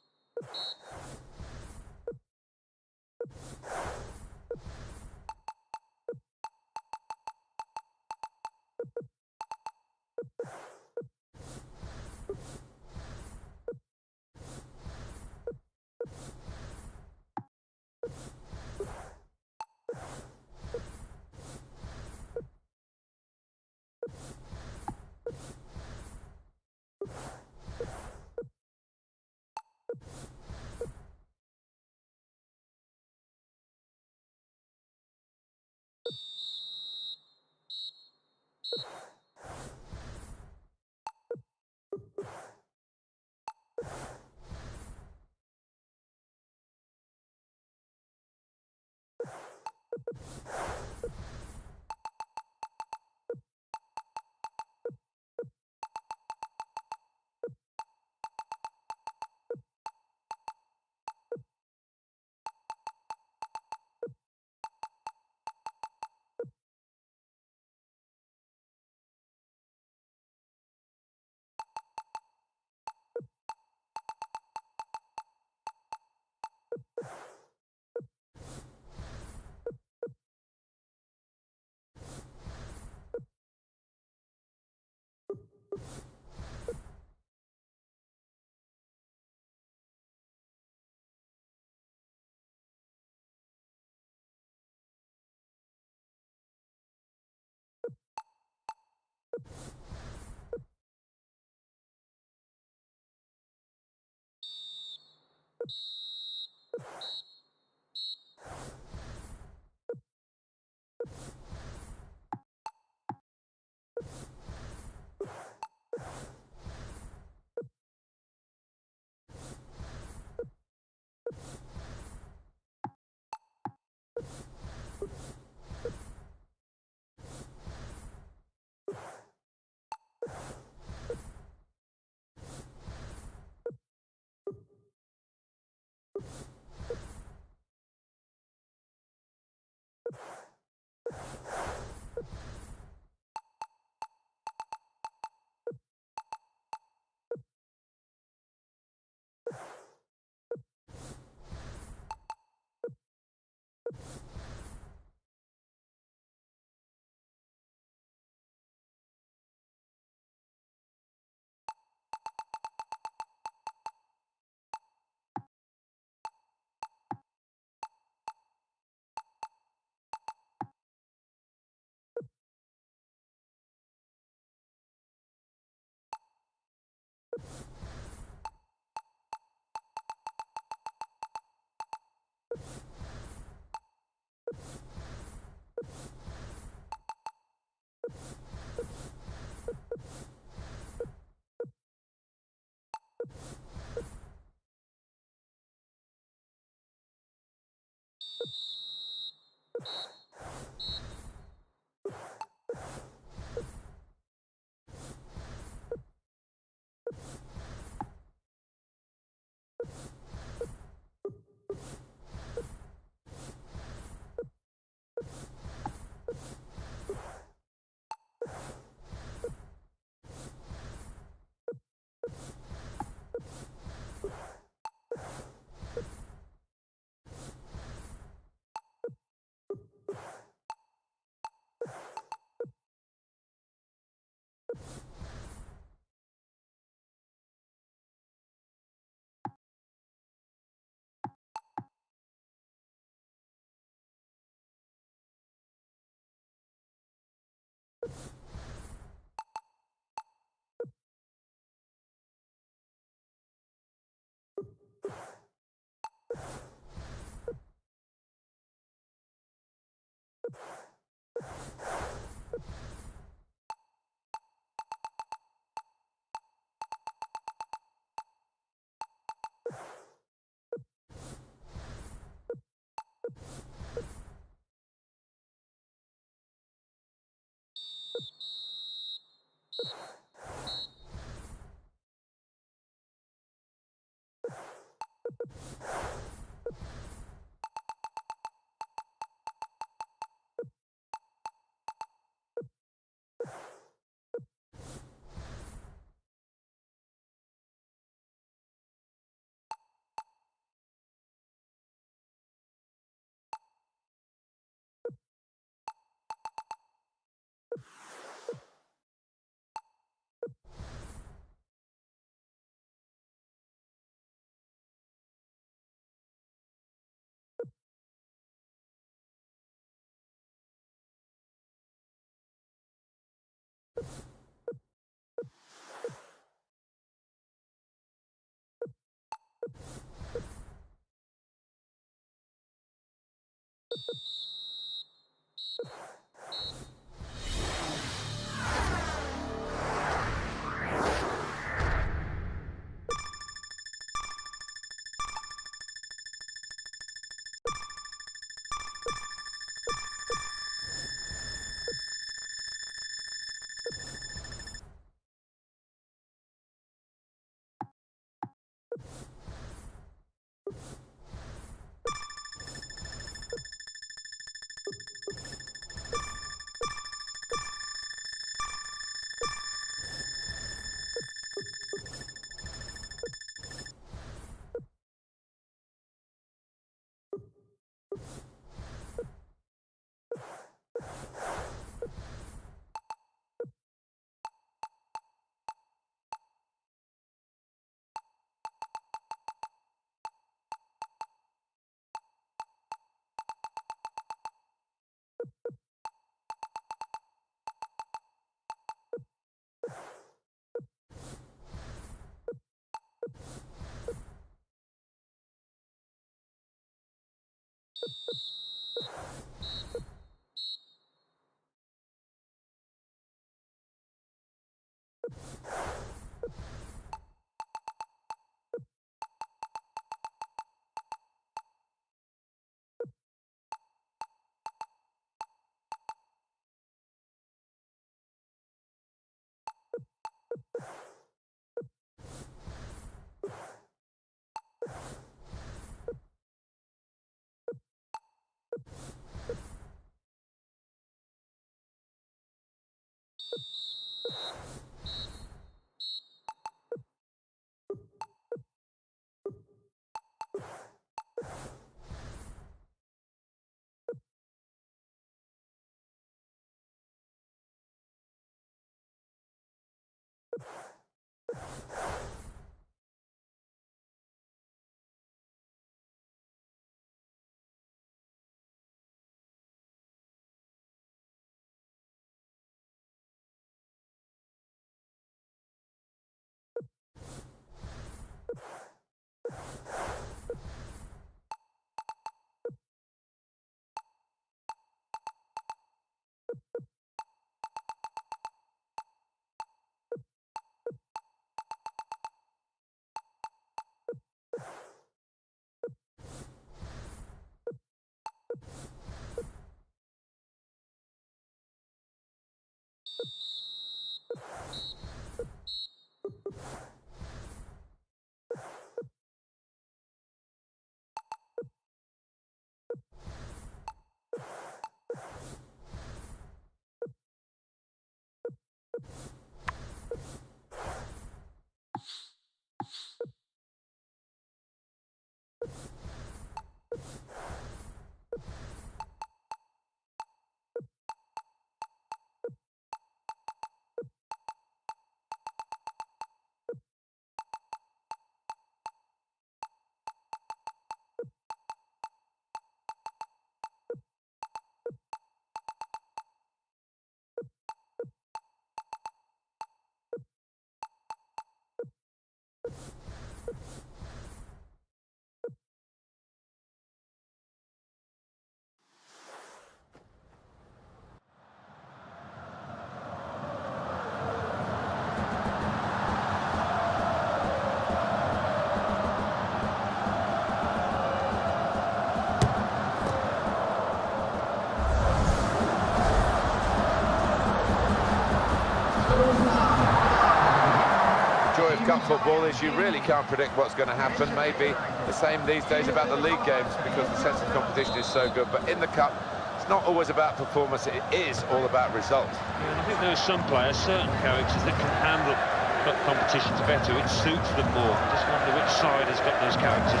Speaker 1: Cup football is you really can't predict what's going to happen. Maybe the same these days about the league games because the sense of competition is so good. But in the Cup, it's not always about performance. It is all about results.
Speaker 2: Yeah, and I think there are some players, certain characters, that can handle cup competitions better. It suits them more. Just wonder which side has got those characters.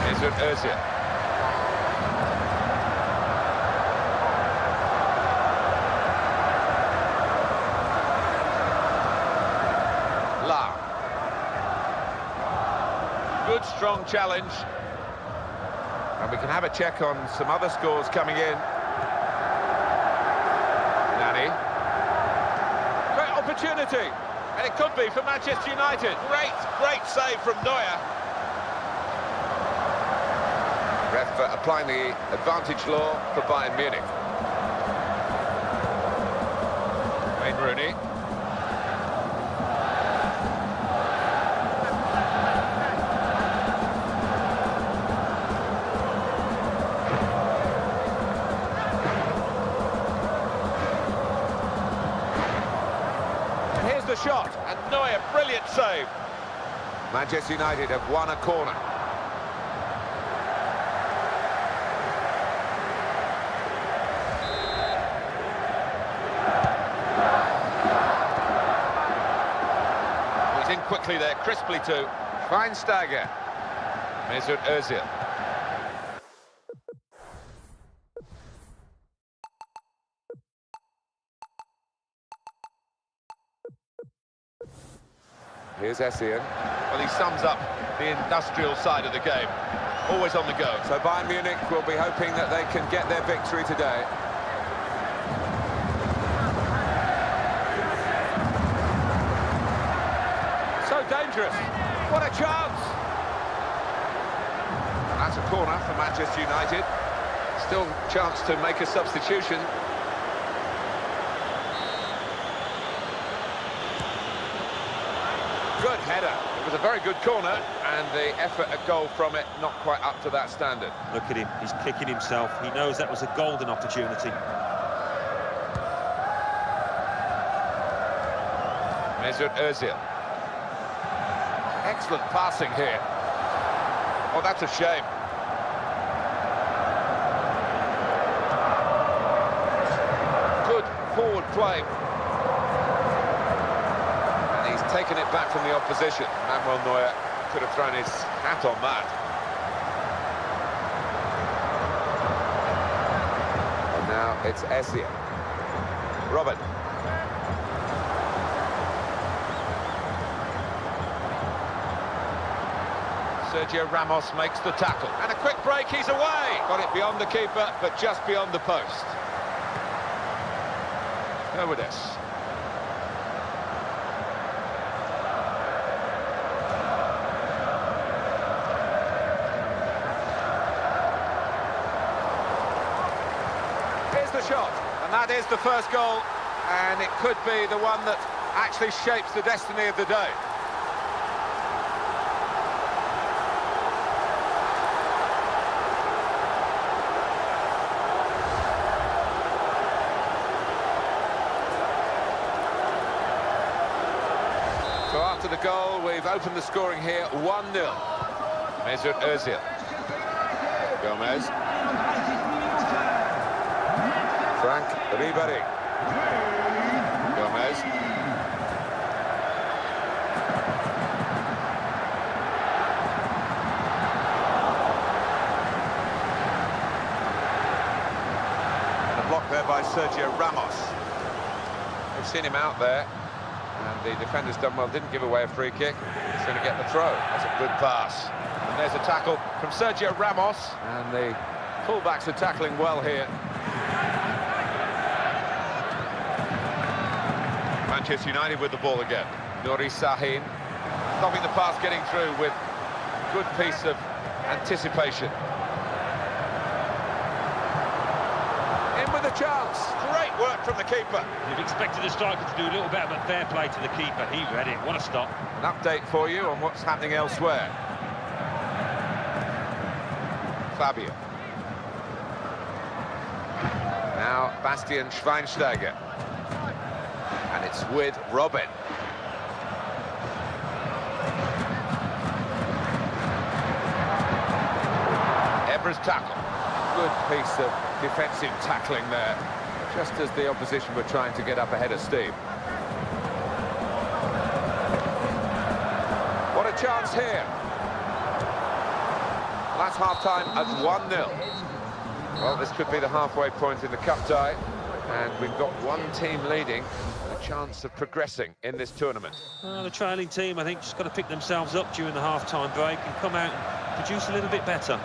Speaker 1: Here's Özil. Good, strong challenge. And we can have a check on some other scores coming in. Nani. opportunity, and it could be for Manchester United. Great save from Neuer. Ref applying the advantage law for Bayern Munich. Wayne Rooney. The shot, and Neuer, brilliant save. Manchester United have won a corner. He's in quickly there, crisply too. Schweinsteiger. Mesut Ozil. Here's Essien. Well, he sums up the industrial side of the game. Always on the go. So Bayern Munich will be hoping that they can get their victory today. So dangerous. What a chance. That's a corner for Manchester United. Still a chance to make a substitution. Good header. It was a very good corner, and the effort at goal from it not quite up to that standard.
Speaker 2: Look at him, he's kicking himself. He knows that was a golden opportunity.
Speaker 1: Mesut Ozil. Excellent passing here. Oh, that's a shame. Good forward play. Taken it back from the opposition. Manuel Neuer could have thrown his hat on that. And now it's Essien. Robin. Sergio Ramos makes the tackle. And a quick break, he's away! Got it beyond the keeper, but just beyond the post. Herwides. The shot, and that is the first goal, and it could be the one that actually shapes the destiny of the day. So after the goal, we've opened the scoring here, 1-0. Mesut Ozil. Gomez. Frank Ribéry. Gomez. And a block there by Sergio Ramos. They've seen him out there, and the defender's done well, didn't give away a free kick. He's going to get the throw. That's a good pass. And there's a tackle from Sergio Ramos, and the fullbacks are tackling well here. Manchester United with the ball again. Nuri Sahin stopping the pass, getting through with a good piece of anticipation. In with a chance. Great work from the keeper.
Speaker 2: You've expected the striker to do a little better, but fair play to the keeper. He read it. What a stop.
Speaker 1: An update for you on what's happening elsewhere. Fabio. Now Bastian Schweinsteiger. And it's with Robin. Ebra's tackle. Good piece of defensive tackling there, just as the opposition were trying to get up ahead of steam. What a chance here. That's half-time at 1-0. Well, this could be the halfway point in the cup tie, and we've got one team leading, a chance of progressing in this tournament.
Speaker 2: The trailing team, I think, just got to pick themselves up during the half-time break and come out and produce a little bit better.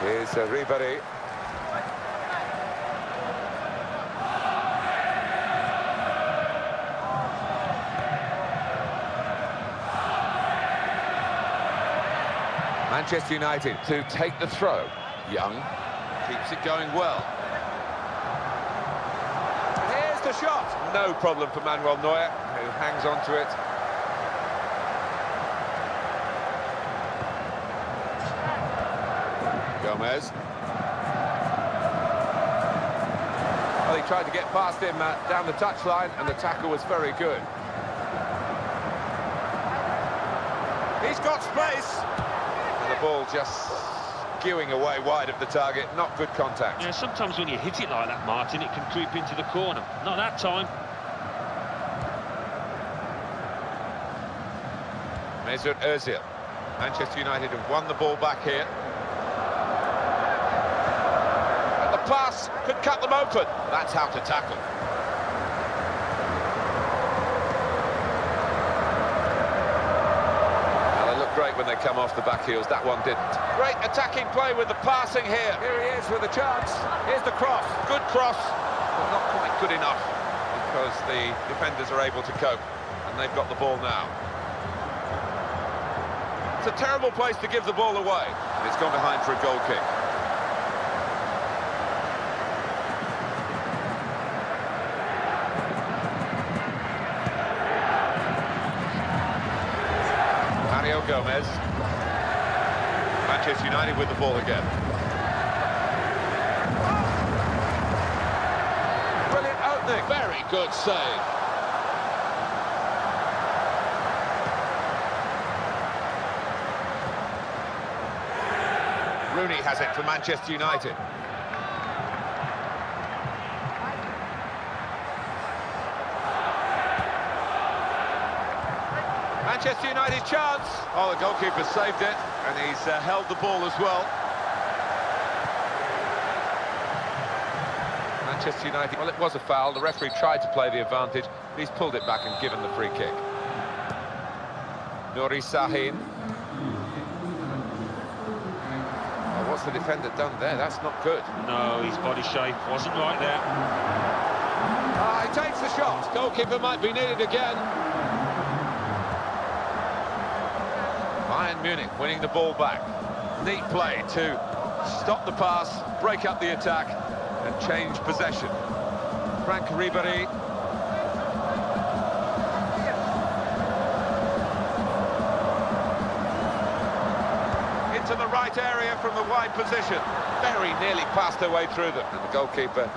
Speaker 1: Here's Ribéry.
Speaker 4: Manchester United to take the throw. Young keeps it going well. Here's the shot. No problem for Manuel Neuer, who hangs on to it. Gomez. Well, he tried to get past him down the touchline, and the tackle was very good. He's got space. And the ball just skewing away wide of the target. Not good contact.
Speaker 2: Yeah, sometimes when you hit it like that, Martin, it can creep into the corner. Not that time.
Speaker 4: Mesut Ozil. Manchester United have won the ball back here. And the pass could cut them open. That's how to tackle. Great when they come off the back heels. That one didn't. Great attacking play with the passing here. Here he is with a chance. Here's the cross. Good cross, but not quite good enough because the defenders are able to cope, and they've got the ball now. It's a terrible place to give the ball away. It's gone behind for a goal kick. Gomez. Manchester United with the ball again. Brilliant opening. Very good save. Rooney has it for Manchester United. Manchester United chance. Oh, the goalkeeper saved it, and he's held the ball as well. Manchester United, well, it was a foul. The referee tried to play the advantage, but he's pulled it back and given the free kick. Nuri Sahin. Oh, what's the defender done there? That's not good.
Speaker 2: No, his body shape wasn't right there.
Speaker 4: He takes the shot. Goalkeeper might be needed again. Bayern Munich winning the ball back. Neat play to stop the pass, break up the attack, and change possession. Frank Ribéry. Into the right area from the wide position. Very nearly passed their way through them. And the goalkeeper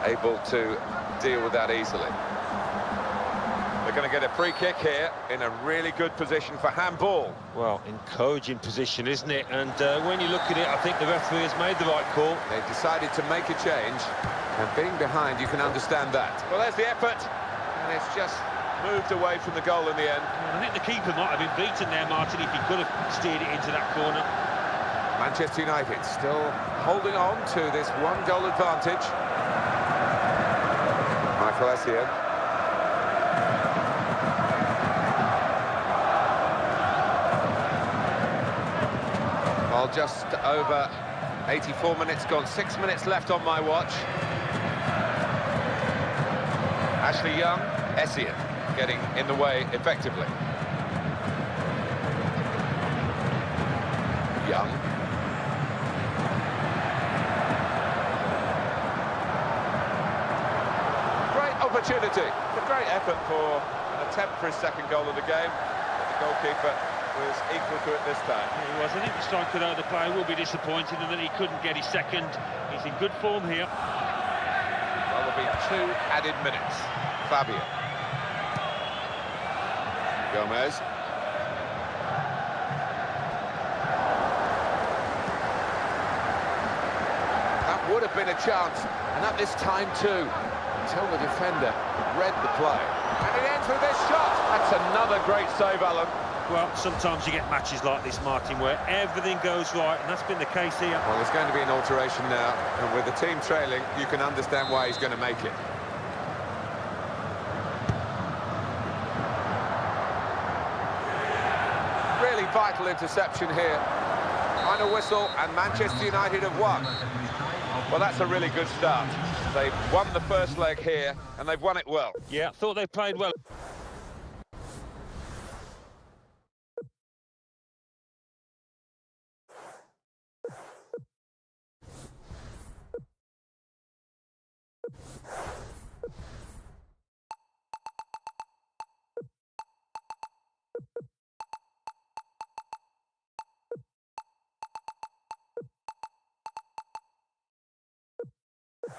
Speaker 4: able to deal with that easily. They're going to get a free kick here in a really good position for handball.
Speaker 2: Well, encouraging position, isn't it? And when you look at it, I think the referee has made the right call.
Speaker 4: They decided to make a change, and being behind, you can understand that. Well, there's the effort, and it's just moved away from the goal in the end.
Speaker 2: I think the keeper might have been beaten there, Martin, if he could have steered it into that corner.
Speaker 4: Manchester United still holding on to this one-goal advantage. Michael Essien. Well, just over 84 minutes gone, 6 minutes left on my watch. Ashley Young, Essien getting in the way effectively. Young. Great opportunity. A great effort for an attempt for his second goal of the game. But the goalkeeper was equal to it this time.
Speaker 2: He was. I think the striker out of the play will be disappointed in that he couldn't get his second. He's in good form here.
Speaker 4: Well, there'll be 2 added minutes. Fabio. Gomez. That would have been a chance, and at this time too, until the defender read the play. And it ends with this shot. That's another great save, Alan.
Speaker 2: Well, sometimes you get matches like this, Martin, where everything goes right, and that's been the case here.
Speaker 4: Well, there's going to be an alteration now, and with the team trailing, you can understand why he's going to make it. Really vital interception here. Final whistle, and Manchester United have won. Well, that's a really good start. They've won the first leg here, and they've won it well.
Speaker 2: Yeah, thought they played well.
Speaker 5: You